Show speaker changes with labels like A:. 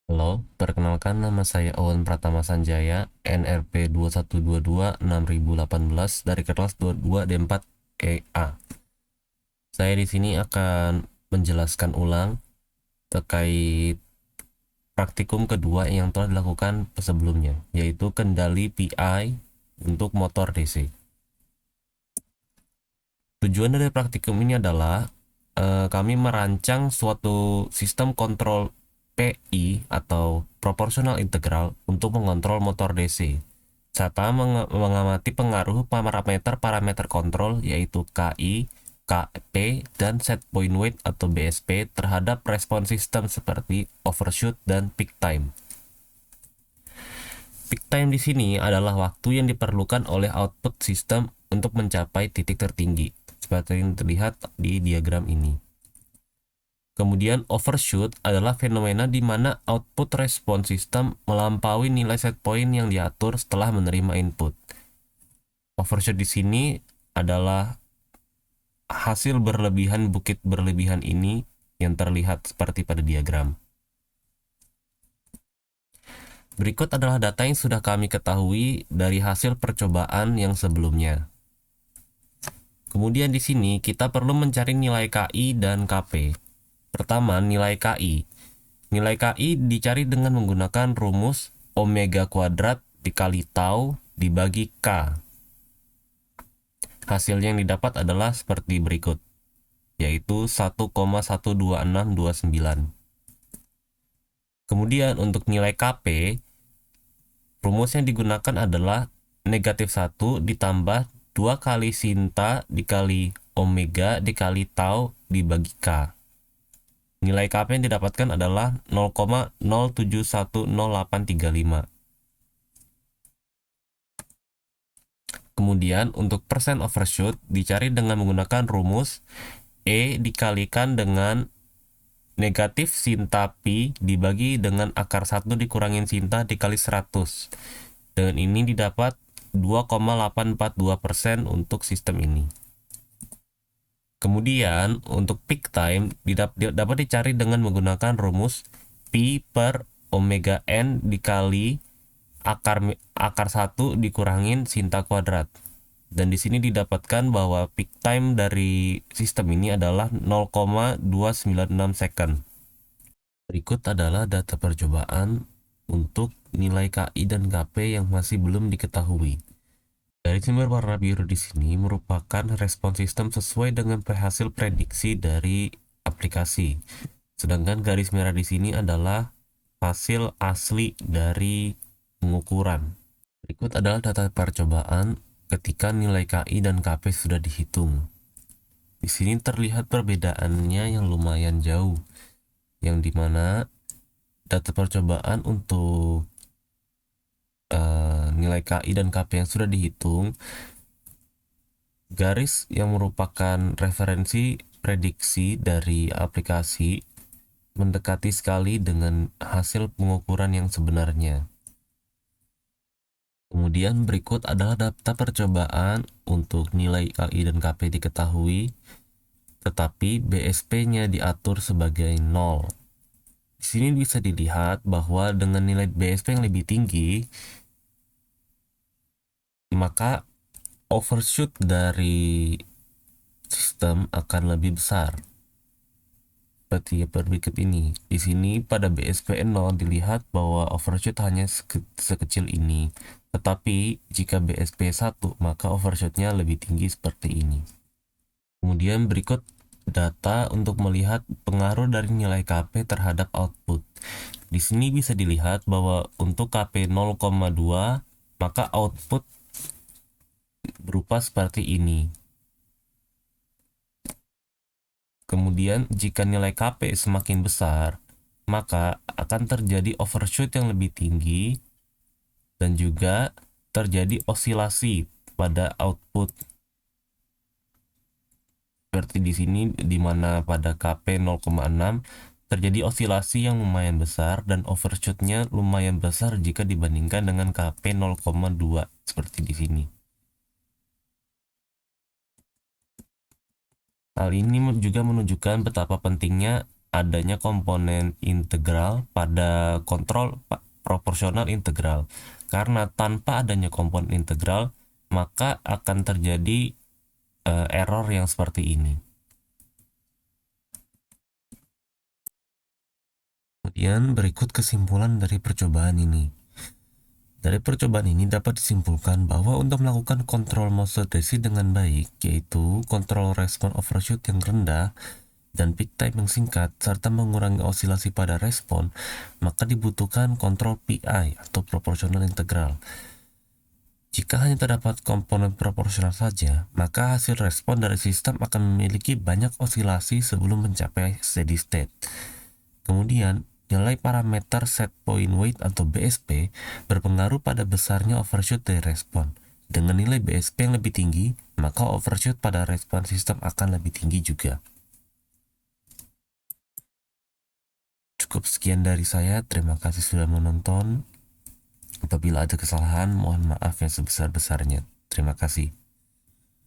A: Halo, perkenalkan nama saya Owen Pratama Sanjaya, NRP 2122-6018 dari kelas 22D4EA. Saya di sini akan menjelaskan ulang terkait praktikum kedua yang telah dilakukan sebelumnya, yaitu kendali PI untuk motor DC. Tujuan dari praktikum ini adalah kami merancang suatu sistem kontrol PI atau proporsional integral untuk mengontrol motor DC serta mengamati pengaruh parameter-parameter kontrol yaitu KI, KP, dan set point weight atau BSP terhadap respon sistem seperti overshoot dan peak time. Peak time di sini adalah waktu yang diperlukan oleh output sistem untuk mencapai titik tertinggi, seperti yang terlihat di diagram ini. Kemudian overshoot adalah fenomena di mana output respon sistem melampaui nilai set point yang diatur setelah menerima input. Overshoot di sini adalah hasil berlebihan bukit berlebihan ini yang terlihat seperti pada diagram. Berikut adalah data yang sudah kami ketahui dari hasil percobaan yang sebelumnya. Kemudian di sini kita perlu mencari nilai KI dan KP. Pertama, nilai KI. Nilai KI dicari dengan menggunakan rumus omega kuadrat dikali tau dibagi K. Hasil yang didapat adalah seperti berikut, yaitu 1,12629. Kemudian untuk nilai KP, rumus yang digunakan adalah negatif 1 ditambah 2 kali sinta dikali omega dikali tau dibagi K. Nilai KP yang didapatkan adalah 0,0710835. Kemudian untuk persen overshoot dicari dengan menggunakan rumus E dikalikan dengan negatif sinta pi dibagi dengan akar 1 dikurangin sinta dikali 100. Dengan ini didapat 2,842% untuk sistem ini. Kemudian untuk peak time dapat dicari dengan menggunakan rumus pi per omega n dikali akar 1 dikurangin sinta kuadrat. Dan di sini didapatkan bahwa peak time dari sistem ini adalah 0,296 second. Berikut adalah data percobaan untuk nilai KI dan KP yang masih belum diketahui. Garis berwarna biru di sini merupakan respon sistem sesuai dengan hasil prediksi dari aplikasi. Sedangkan garis merah di sini adalah hasil asli dari pengukuran. Berikut adalah data percobaan ketika nilai KI dan KP sudah dihitung. Di sini terlihat perbedaannya yang lumayan jauh, yang dimana data percobaan untuk nilai KI dan KP yang sudah dihitung, garis yang merupakan referensi prediksi dari aplikasi mendekati sekali dengan hasil pengukuran yang sebenarnya. Kemudian berikut adalah data percobaan untuk nilai KI dan KP diketahui, tetapi BSP-nya diatur sebagai 0. Di sini bisa dilihat bahwa dengan nilai BSP yang lebih tinggi, maka overshoot dari sistem akan lebih besar. Seperti berikut ini. Di sini pada BSP 0 dilihat bahwa overshoot hanya sekecil ini. Tetapi jika BSP 1 maka overshootnya lebih tinggi seperti ini. Kemudian berikut data untuk melihat pengaruh dari nilai KP terhadap output. Di sini bisa dilihat bahwa untuk KP 0,2 maka output berupa seperti ini. Kemudian jika nilai KP semakin besar, maka akan terjadi overshoot yang lebih tinggi dan juga terjadi osilasi pada output. Seperti di sini di mana pada KP 0,6 terjadi osilasi yang lumayan besar dan overshootnya lumayan besar jika dibandingkan dengan KP 0,2 seperti di sini. Hal ini juga menunjukkan betapa pentingnya adanya komponen integral pada kontrol proporsional integral. Karena tanpa adanya komponen integral, maka akan terjadi error yang seperti ini. Kemudian berikut kesimpulan dari percobaan ini. Dari percobaan ini dapat disimpulkan bahwa untuk melakukan kontrol mouse deteksi dengan baik, yaitu kontrol respon overshoot yang rendah dan peak time yang singkat, serta mengurangi osilasi pada respon, maka dibutuhkan kontrol PI atau proporsional integral. Jika hanya terdapat komponen proporsional saja, maka hasil respon dari sistem akan memiliki banyak osilasi sebelum mencapai steady state. Kemudian, nilai parameter set point weight atau BSP berpengaruh pada besarnya overshoot dari respon. Dengan nilai BSP yang lebih tinggi, maka overshoot pada respon sistem akan lebih tinggi juga. Cukup sekian dari saya, terima kasih sudah menonton. Apabila ada kesalahan, mohon maaf yang sebesar-besarnya. Terima kasih.